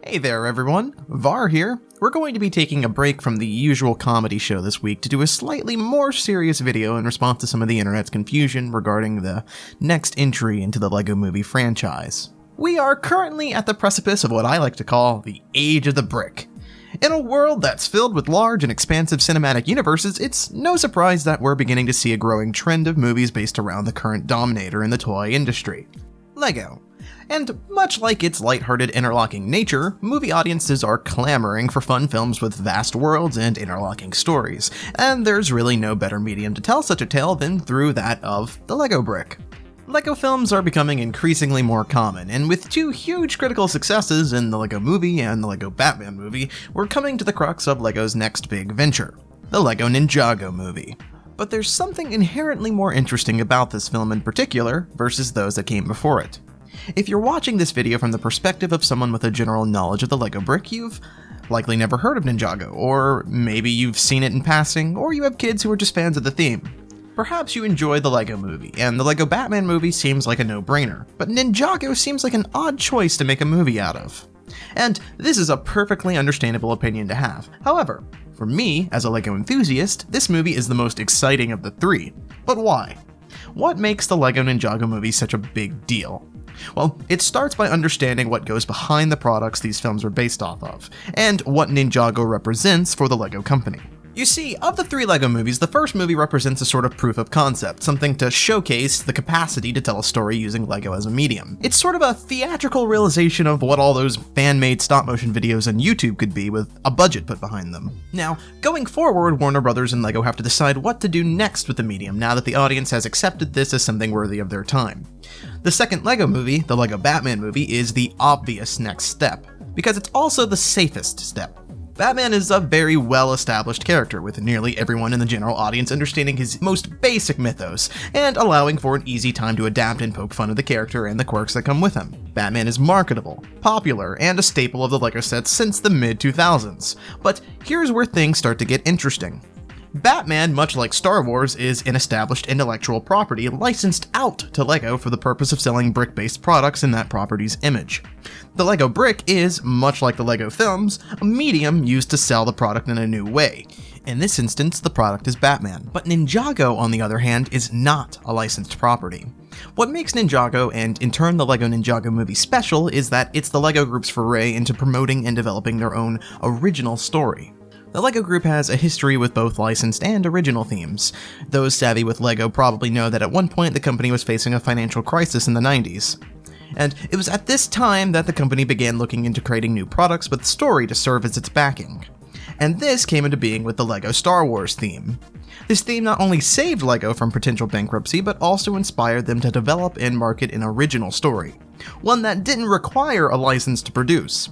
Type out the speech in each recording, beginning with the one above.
Hey there everyone, Var here. We're going to be taking a break from the usual comedy show this week to do a slightly more serious video in response to some of the internet's confusion regarding the next entry into the LEGO Movie franchise. We are currently at the precipice of what I like to call the Age of the Brick. In a world that's filled with large and expansive cinematic universes, it's no surprise that we're beginning to see a growing trend of movies based around the current dominator in the toy industry, LEGO. And much like its lighthearted, interlocking nature, movie audiences are clamoring for fun films with vast worlds and interlocking stories, and there's really no better medium to tell such a tale than through that of the LEGO brick. LEGO films are becoming increasingly more common, and with two huge critical successes in the LEGO Movie and the LEGO Batman movie, we're coming to the crux of LEGO's next big venture, the LEGO Ninjago Movie. But there's something inherently more interesting about this film in particular versus those that came before it. If you're watching this video from the perspective of someone with a general knowledge of the LEGO brick, you've likely never heard of Ninjago, or maybe you've seen it in passing, or you have kids who are just fans of the theme. Perhaps you enjoy the LEGO Movie, and the LEGO Batman movie seems like a no-brainer, but Ninjago seems like an odd choice to make a movie out of. And this is a perfectly understandable opinion to have. However, for me, as a LEGO enthusiast, this movie is the most exciting of the three. But why? What makes the LEGO Ninjago movie such a big deal? Well, it starts by understanding what goes behind the products these films are based off of, and what Ninjago represents for the LEGO company. You see, of the three LEGO movies, the first movie represents a sort of proof of concept, something to showcase the capacity to tell a story using LEGO as a medium. It's sort of a theatrical realization of what all those fan-made stop-motion videos on YouTube could be with a budget put behind them. Now, going forward, Warner Brothers and LEGO have to decide what to do next with the medium now that the audience has accepted this as something worthy of their time. The second LEGO movie, the LEGO Batman movie, is the obvious next step, because it's also the safest step. Batman is a very well-established character, with nearly everyone in the general audience understanding his most basic mythos, and allowing for an easy time to adapt and poke fun at the character and the quirks that come with him. Batman is marketable, popular, and a staple of the LEGO sets since the mid-2000s. But here's where things start to get interesting. Batman, much like Star Wars, is an established intellectual property licensed out to LEGO for the purpose of selling brick-based products in that property's image. The LEGO brick is, much like the LEGO films, a medium used to sell the product in a new way. In this instance, the product is Batman. But Ninjago, on the other hand, is not a licensed property. What makes Ninjago, and in turn the LEGO Ninjago Movie special, is that it's the LEGO Group's foray into promoting and developing their own original story. The LEGO Group has a history with both licensed and original themes. Those savvy with LEGO probably know that at one point the company was facing a financial crisis in the 90s. And it was at this time that the company began looking into creating new products with story to serve as its backing. And this came into being with the LEGO Star Wars theme. This theme not only saved LEGO from potential bankruptcy, but also inspired them to develop and market an original story, one that didn't require a license to produce.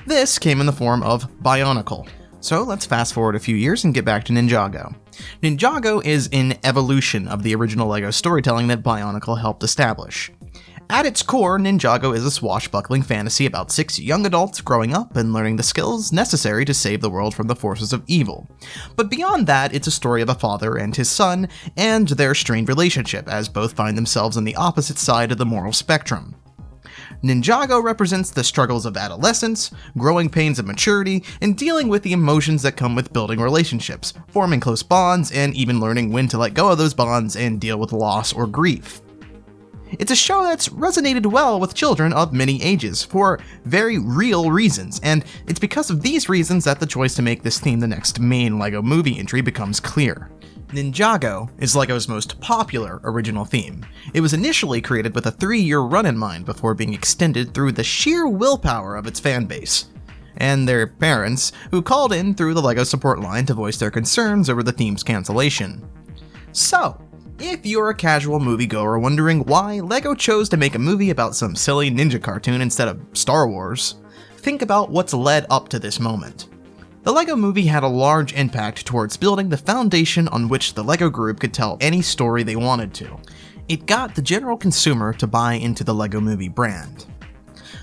This came in the form of Bionicle. So let's fast forward a few years and get back to Ninjago. Ninjago is an evolution of the original LEGO storytelling that Bionicle helped establish. At its core, Ninjago is a swashbuckling fantasy about 6 young adults growing up and learning the skills necessary to save the world from the forces of evil. But beyond that, it's a story of a father and his son, and their strained relationship, as both find themselves on the opposite side of the moral spectrum. Ninjago represents the struggles of adolescence, growing pains of maturity, and dealing with the emotions that come with building relationships, forming close bonds, and even learning when to let go of those bonds and deal with loss or grief. It's a show that's resonated well with children of many ages, for very real reasons, and it's because of these reasons that the choice to make this theme the next main LEGO movie entry becomes clear. Ninjago is LEGO's most popular original theme. It was initially created with a 3-year run in mind before being extended through the sheer willpower of its fanbase and their parents, who called in through the LEGO support line to voice their concerns over the theme's cancellation. So, if you're a casual moviegoer wondering why LEGO chose to make a movie about some silly ninja cartoon instead of Star Wars, think about what's led up to this moment. The LEGO Movie had a large impact towards building the foundation on which the LEGO Group could tell any story they wanted to. It got the general consumer to buy into the LEGO Movie brand.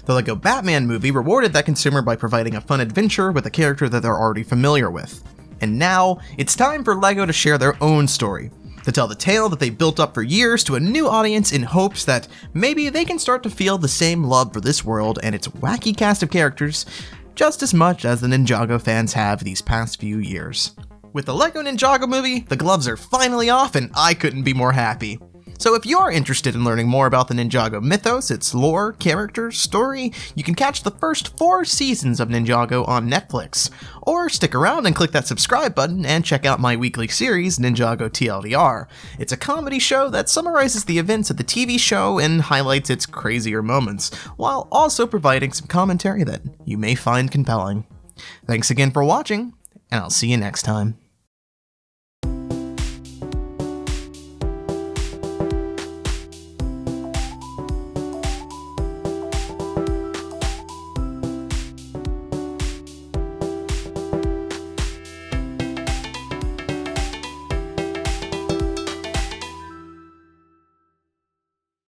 The LEGO Batman movie rewarded that consumer by providing a fun adventure with a character that they're already familiar with. And now, it's time for LEGO to share their own story, to tell the tale that they built up for years to a new audience in hopes that maybe they can start to feel the same love for this world and its wacky cast of characters just as much as the Ninjago fans have these past few years. With the LEGO Ninjago movie, the gloves are finally off and I couldn't be more happy. So if you're interested in learning more about the Ninjago mythos, its lore, characters, story, you can catch the first 4 seasons of Ninjago on Netflix. Or stick around and click that subscribe button and check out my weekly series, Ninjago TLDR. It's a comedy show that summarizes the events of the TV show and highlights its crazier moments, while also providing some commentary that you may find compelling. Thanks again for watching, and I'll see you next time.